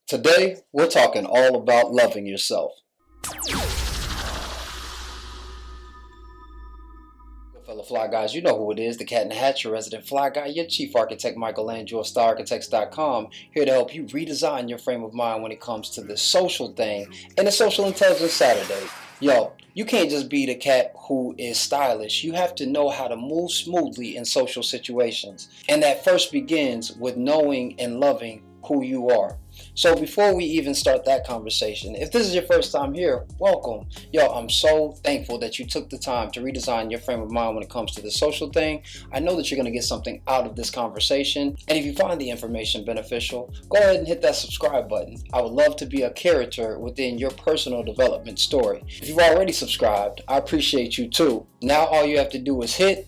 Today, we're talking all about loving yourself. Good fellow fly guys, you know who it is, the cat in the hat, your resident fly guy, your chief architect, Michelangelo of StarArchitects.com, here to help you redesign your frame of mind when it comes to this social thing and the Social Intelligence Saturday. Yo, you can't just be the cat who is stylish. You have to know how to move smoothly in social situations. And that first begins with knowing and loving who you are. So before we even start that conversation, if this is your first time here, welcome. Yo, I'm so thankful that you took the time to redesign your frame of mind when it comes to the social thing. I know that you're going to get something out of this conversation. And if you find the information beneficial, go ahead and hit that subscribe button. I would love to be a character within your personal development story. If you've already subscribed, I appreciate you too. Now all you have to do is hit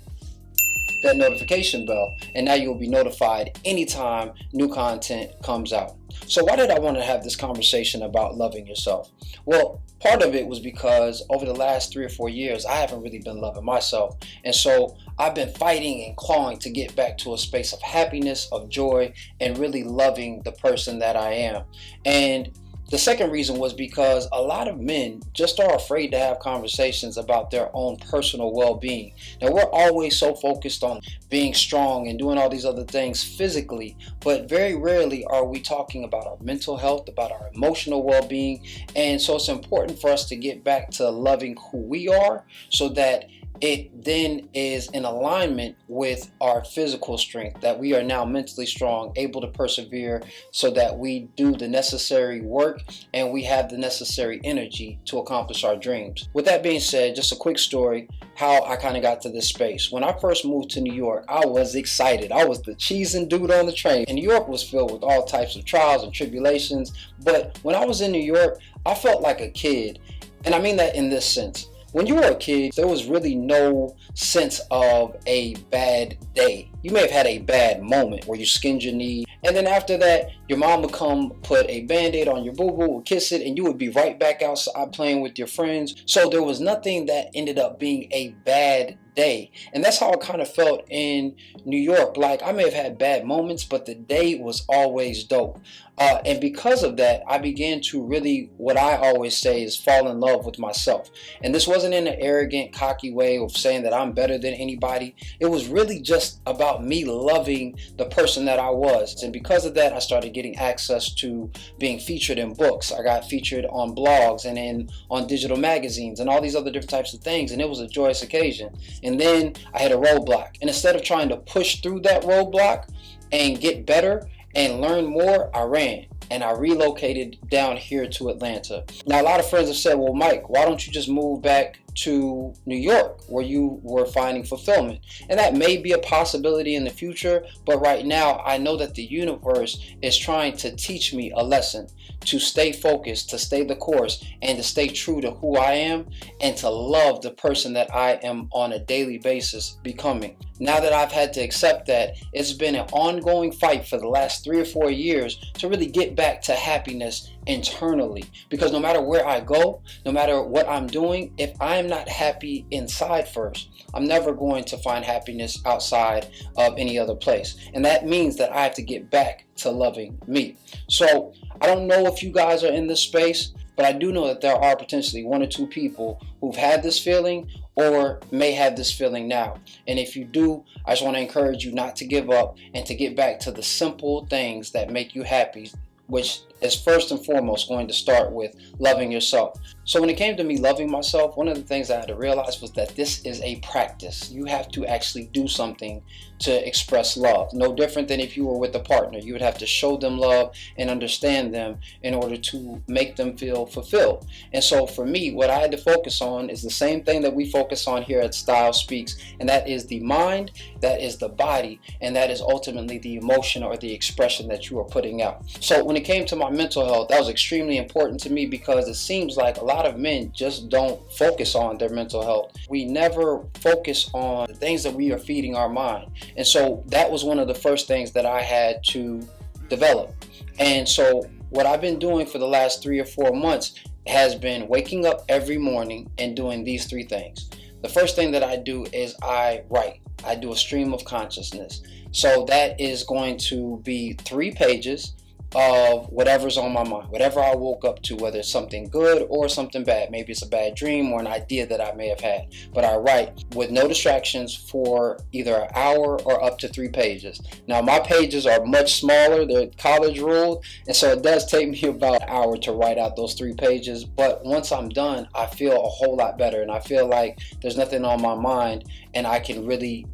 that notification bell, and now you'll be notified anytime new content comes out. So why did I want to have this conversation about loving yourself? Well, part of it was because over the last 3 or 4 years, I haven't really been loving myself. And so I've been fighting and clawing to get back to a space of happiness, of joy, and really loving the person that I am. And the second reason was because a lot of men just are afraid to have conversations about their own personal well-being. Now, we're always so focused on being strong and doing all these other things physically, but very rarely are we talking about our mental health, about our emotional well-being. And so it's important for us to get back to loving who we are so that it then is in alignment with our physical strength, that we are now mentally strong, able to persevere so that we do the necessary work and we have the necessary energy to accomplish our dreams. With that being said, just a quick story how I kind of got to this space. When I first moved to New York, I was excited. I was the cheesing dude on the train. And New York was filled with all types of trials and tribulations. But when I was in New York, I felt like a kid. And I mean that in this sense. When you were a kid, there was really no sense of a bad day. You may have had a bad moment where you skinned your knee, and then after that, your mom would come put a band-aid on your boo-boo, would kiss it, and you would be right back outside playing with your friends. So there was nothing that ended up being a bad day. And that's how I kind of felt in New York. Like, I may have had bad moments, but the day was always dope. And because of that, I began to really, what I always say is fall in love with myself. And this wasn't in an arrogant, cocky way of saying that I'm better than anybody. It was really just about me loving the person that I was. And because of that, I started getting access to being featured in books. I got featured on blogs and on digital magazines and all these other different types of things. And it was a joyous occasion. And then I had a roadblock. And instead of trying to push through that roadblock and get better and learn more, I ran and I relocated down here to Atlanta. Now, a lot of friends have said, well, Mike, why don't you just move back to New York where you were finding fulfillment? And that may be a possibility in the future, but right now I know that the universe is trying to teach me a lesson to stay focused, to stay the course, and to stay true to who I am and to love the person that I am on a daily basis becoming. Now that I've had to accept that, it's been an ongoing fight for the last 3 or 4 years to really get back to happiness internally. Because no matter where I go, no matter what I'm doing, if I'm not happy inside first, I'm never going to find happiness outside of any other place. And that means that I have to get back to loving me. So I don't know if you guys are in this space, but I do know that there are potentially 1 or 2 people who've had this feeling or may have this feeling now. And if you do, I just want to encourage you not to give up and to get back to the simple things that make you happy, which is first and foremost going to start with loving yourself. So when it came to me loving myself, one of the things I had to realize was that this is a practice. You have to actually do something to express love. No different than if you were with a partner. You would have to show them love and understand them in order to make them feel fulfilled. And so for me, what I had to focus on is the same thing that we focus on here at Style Speaks, and that is the mind, that is the body, and that is ultimately the emotion or the expression that you are putting out. So when it came to my mental health, that was extremely important to me because it seems like a lot of men just don't focus on their mental health. We never focus on the things that we are feeding our mind. And so that was one of the first things that I had to develop. And so what I've been doing for the last 3 or 4 months has been waking up every morning and doing these 3 things. The first thing that I do is I write. I do a stream of consciousness. So that is going to be 3 pages of whatever's on my mind, whatever I woke up to, whether it's something good or something bad. Maybe it's a bad dream or an idea that I may have had. But I write with no distractions for either an hour or up to 3 pages. Now, my pages are much smaller. They're college ruled. And so it does take me about an hour to write out those 3 pages. But once I'm done, I feel a whole lot better. And I feel like there's nothing on my mind and I can really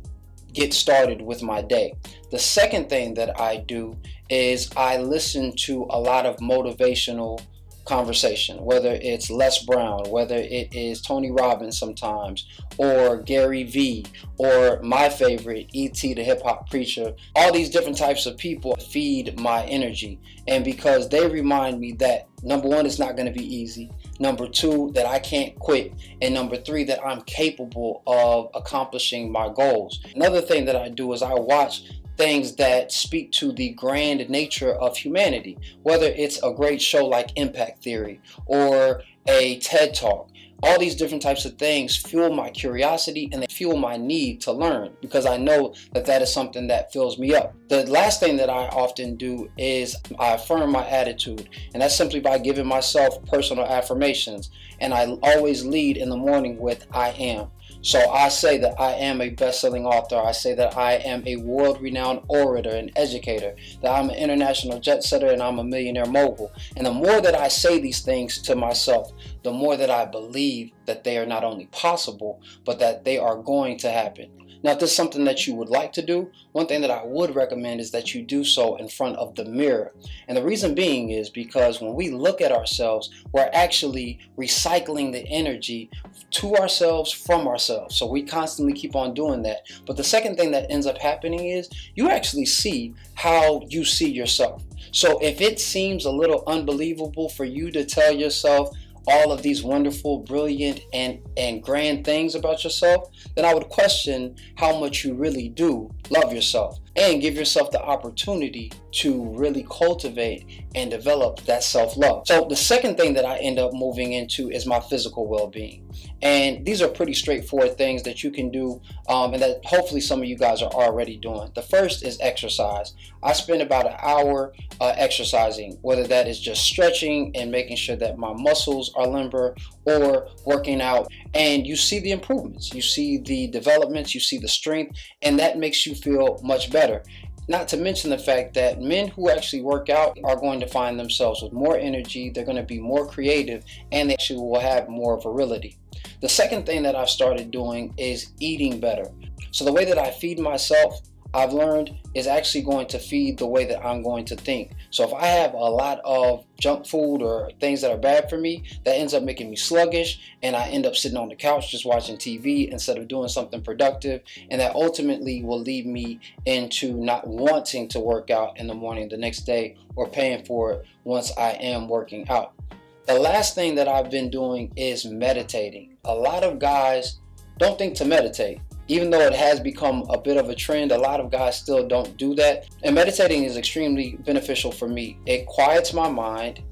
get started with my day. The second thing that I do is I listen to a lot of motivational conversation, whether it's Les Brown, whether it is Tony Robbins sometimes, or Gary Vee, or my favorite, E.T. the hip hop preacher. All these different types of people feed my energy, and because they remind me that number one, it's not going to be easy. Number two, that I can't quit. And number three, that I'm capable of accomplishing my goals. Another thing that I do is I watch things that speak to the grand nature of humanity, whether it's a great show like Impact Theory or a TED Talk. All these different types of things fuel my curiosity and they fuel my need to learn, because I know that that is something that fills me up. The last thing that I often do is I affirm my attitude, and that's simply by giving myself personal affirmations. And I always lead in the morning with I am. So I say that I am a best-selling author. I say that I am a world-renowned orator and educator, that I'm an international jet setter, and I'm a millionaire mogul. And the more that I say these things to myself, the more that I believe that they are not only possible, but that they are going to happen. Now, if this is something that you would like to do, one thing that I would recommend is that you do so in front of the mirror. And the reason being is because when we look at ourselves, we're actually recycling the energy to ourselves from ourselves. So we constantly keep on doing that. But the second thing that ends up happening is you actually see how you see yourself. So if it seems a little unbelievable for you to tell yourself all of these wonderful, brilliant, and grand things about yourself, then I would question how much you really do love yourself, and give yourself the opportunity to really cultivate and develop that self-love. So the second thing that I end up moving into is my physical well-being. And these are pretty straightforward things that you can do, and that hopefully some of you guys are already doing. The first is exercise. I spend about an hour exercising, whether that is just stretching and making sure that my muscles are limber, or working out, and you see the improvements, you see the developments, you see the strength, and that makes you feel much better. Not to mention the fact that men who actually work out are going to find themselves with more energy, they're going to be more creative, and they actually will have more virility. The second thing that I've started doing is eating better. So the way that I feed myself, I've learned, is actually going to feed the way that I'm going to think. So if I have a lot of junk food or things that are bad for me, that ends up making me sluggish, and I end up sitting on the couch just watching TV instead of doing something productive, and that ultimately will lead me into not wanting to work out in the morning the next day, or paying for it once I am working out. The last thing that I've been doing is meditating. A lot of guys don't think to meditate. Even though it has become a bit of a trend, a lot of guys still don't do that. And meditating is extremely beneficial for me. It quiets my mind.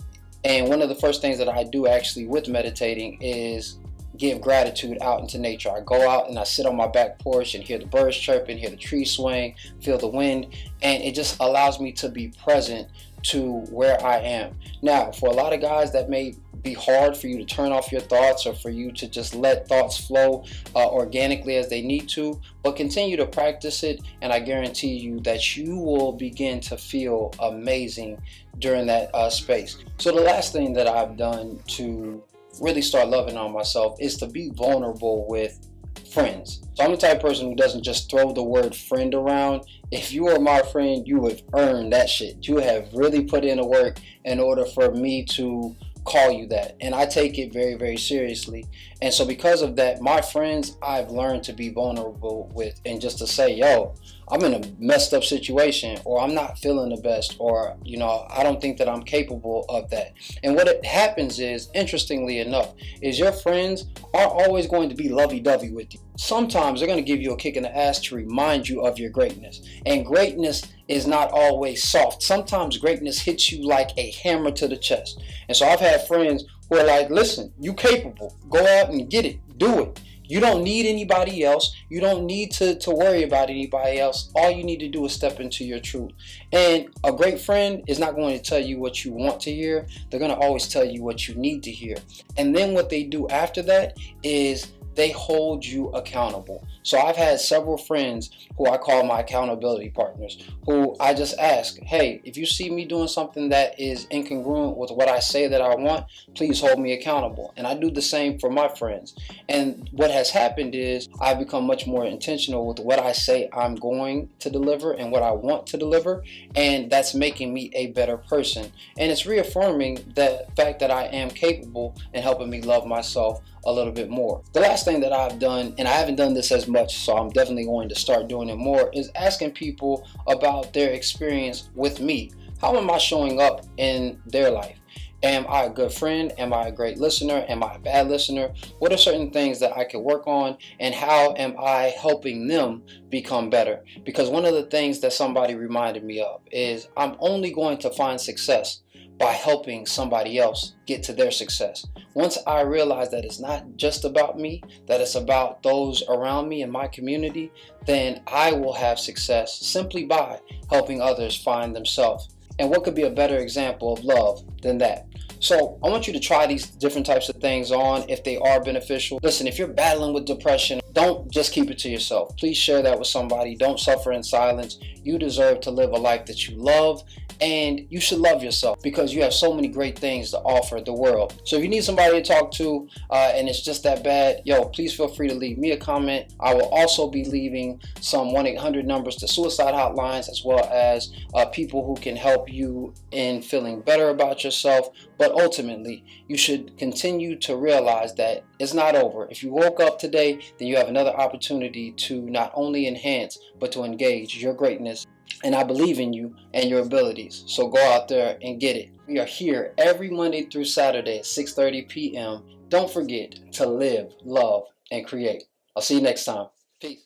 And one of the first things that I do actually with meditating is give gratitude out into nature. I go out and I sit on my back porch and hear the birds chirping, hear the trees swaying, feel the wind. And it just allows me to be present to where I am. Now, for a lot of guys, that may be hard for you to turn off your thoughts, or for you to just let thoughts flow organically as they need to, but continue to practice it, and I guarantee you that you will begin to feel amazing during that space. So the last thing that I've done to really start loving on myself is to be vulnerable with friends. So I'm the type of person who doesn't just throw the word friend around. If you are my friend, you have earned that shit. You have really put in the work in order for me to call you that, and I take it very, very seriously. And so because of that, my friends, I've learned to be vulnerable with, and just to say, yo, I'm in a messed up situation, or I'm not feeling the best, or I don't think that I'm capable of that. And what it happens is, interestingly enough, is your friends aren't always going to be lovey-dovey with you. Sometimes they're going to give you a kick in the ass to remind you of your greatness. And greatness is not always soft. Sometimes greatness hits you like a hammer to the chest. And so I've had friends who are like, listen, you capable. Go out and get it. Do it. You don't need anybody else. You don't need to worry about anybody else. All you need to do is step into your truth. And a great friend is not going to tell you what you want to hear. They're going to always tell you what you need to hear. And then what they do after that is they hold you accountable. So I've had several friends who I call my accountability partners, who I just ask, hey, if you see me doing something that is incongruent with what I say that I want, please hold me accountable. And I do the same for my friends. And what has happened is I've become much more intentional with what I say I'm going to deliver and what I want to deliver. And that's making me a better person. And it's reaffirming the fact that I am capable and helping me love myself a little bit more. The last thing that I've done, and I haven't done this as much, so I'm definitely going to start doing it more, is asking people about their experience with me. How am I showing up in their life? Am I a good friend? Am I a great listener? Am I a bad listener? What are certain things that I could work on, and how am I helping them become better? Because one of the things that somebody reminded me of is I'm only going to find success by helping somebody else get to their success. Once I realize that it's not just about me, that it's about those around me in my community, then I will have success simply by helping others find themselves. And what could be a better example of love than that? So I want you to try these different types of things on if they are beneficial. Listen, if you're battling with depression, don't just keep it to yourself. Please share that with somebody. Don't suffer in silence. You deserve to live a life that you love, and you should love yourself because you have so many great things to offer the world. So if you need somebody to talk to and it's just that bad, please feel free to leave me a comment. I will also be leaving some 1-800 numbers to suicide hotlines, as well as people who can help you in feeling better about yourself. But ultimately, you should continue to realize that it's not over. If you woke up today, then you have another opportunity to not only enhance, but to engage your greatness. And I believe in you and your abilities. So go out there and get it. We are here every Monday through Saturday at 6:30 p.m. Don't forget to live, love, and create. I'll see you next time. Peace.